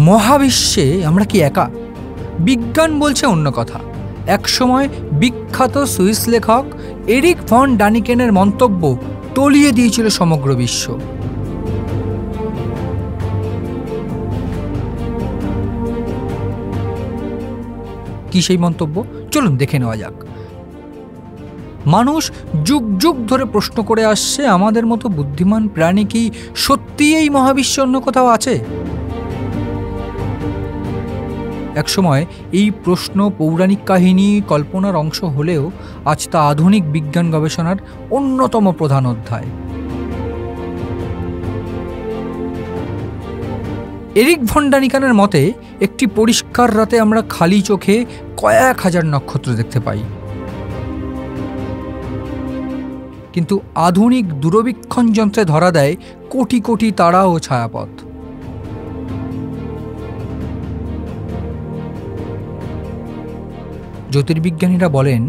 মহাবিশ্বে আমরা কি একা? বিজ্ঞান বলছে অন্য কথা। একসময় বিখ্যাত সুইস লেখক এরিক ভন ডানিকেনের মন্তব্য তলিয়ে দিয়েছিল সমগ্র বিশ্ব। কি সেই মন্তব্য? চলুন দেখে নেওয়া যাক। মানুষ যুগ যুগ ধরে প্রশ্ন করে আসছে, আমাদের মতো বুদ্ধিমান প্রাণী কি সত্যিই এই মহাবিশ্বে অন্য কোথাও আছে? একসময় এই প্রশ্ন পৌরাণিক কাহিনী, কল্পনার অংশ হলেও আজ তা আধুনিক বিজ্ঞান গবেষণার অন্যতম প্রধান অধ্যায়। এরিক ভন ডানিকেনের মতে, একটি পরিষ্কার রাতে আমরা খালি চোখে কয়েক হাজার নক্ষত্র দেখতে পাই, কিন্তু আধুনিক দূরবীক্ষণ যন্ত্রে ধরা দেয় কোটি কোটি তারা ও ছায়াপথ। জ্যোতির্বিজ্ঞানীরা বলেন,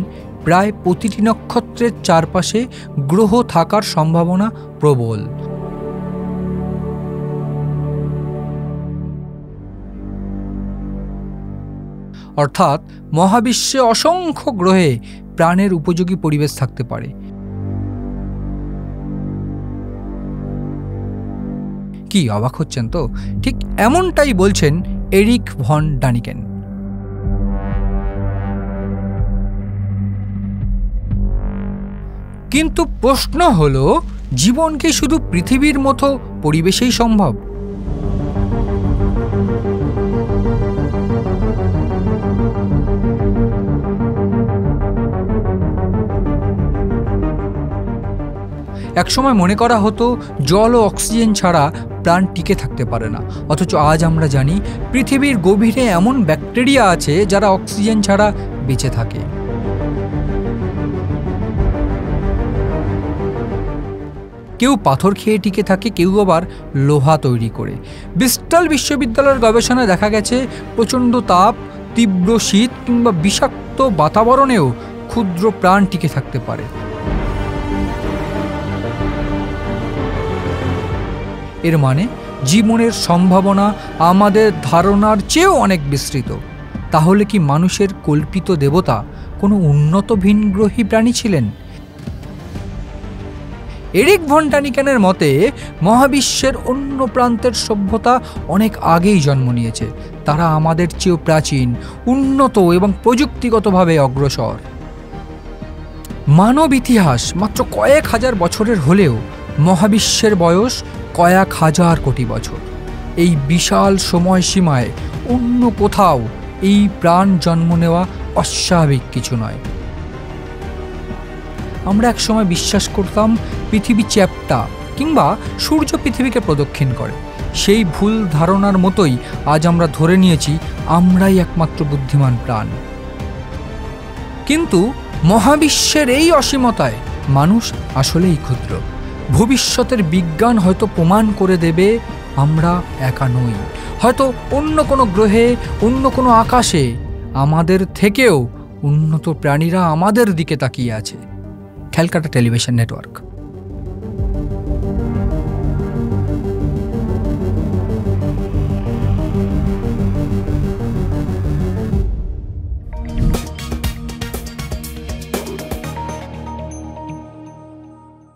প্রায় প্রতিটি নক্ষত্রের চারপাশে গ্রহ থাকার সম্ভাবনা প্রবল। অর্থাৎ মহাবিশ্বে অসংখ্য গ্রহে প্রাণের উপযোগী পরিবেশ থাকতে পারে। কি অবাক হচ্ছেন তো? ঠিক এমনটাই বলছেন এরিক ভন ডানিকেন। কিন্তু প্রশ্ন হলো, জীবন কি শুধু পৃথিবীর মতো পরিবেশেই সম্ভব? একসময় মনে করা হতো জল ও অক্সিজেন ছাড়া প্রাণ টিকে থাকতে পারে না, অথচ আজ আমরা জানি পৃথিবীর গভীরে এমন ব্যাকটেরিয়া আছে যারা অক্সিজেন ছাড়া বেঁচে থাকে। কেউ পাথর খেয়ে টিকে থাকে, কেউ আবার লোহা তৈরি করে। ব্রিস্টল বিশ্ববিদ্যালয়ের গবেষণায় দেখা গেছে, প্রচণ্ড তাপ, তীব্র শীত কিংবা বিষাক্ত বাতাবরণেও ক্ষুদ্র প্রাণ টিকে থাকতে পারে। এর মানে জীবনের সম্ভাবনা আমাদের ধারণার চেয়েও অনেক বিস্তৃত। তাহলে কি মানুষের কল্পিত দেবতা কোনো উন্নত ভিনগ্রহী প্রাণী ছিলেন? এরিক ভন ডানিকেনের মতে, মহাবিশ্বের অন্য প্রান্তের সভ্যতা অনেক আগেই জন্ম নিয়েছে। তারা আমাদের চেয়েও প্রাচীন, উন্নত এবং প্রযুক্তিগতভাবে অগ্রসর। মানব ইতিহাস মাত্র কয়েক হাজার বছরের হলেও মহাবিশ্বের বয়স কয়েক হাজার কোটি বছর। এই বিশাল সময়সীমায় অন্য কোথাও এই প্রাণ জন্ম নেওয়া অস্বাভাবিক কিছু নয়। আমরা একসময় বিশ্বাস করতাম পৃথিবী চ্যাপ্টা কিংবা সূর্য পৃথিবীকে প্রদক্ষিণ করে। সেই ভুল ধারণার মতোই আজ আমরা ধরে নিয়েছি আমরাই একমাত্র বুদ্ধিমান প্রাণ। কিন্তু মহাবিশ্বের এই অসীমতায় মানুষ আসলেই ক্ষুদ্র। ভবিষ্যতের বিজ্ঞান হয়তো প্রমাণ করে দেবে আমরা একা নই। হয়তো অন্য কোনো গ্রহে, অন্য কোনো আকাশে আমাদের থেকেও উন্নত প্রাণীরা আমাদের দিকে তাকিয়ে আছে। Calcutta television network.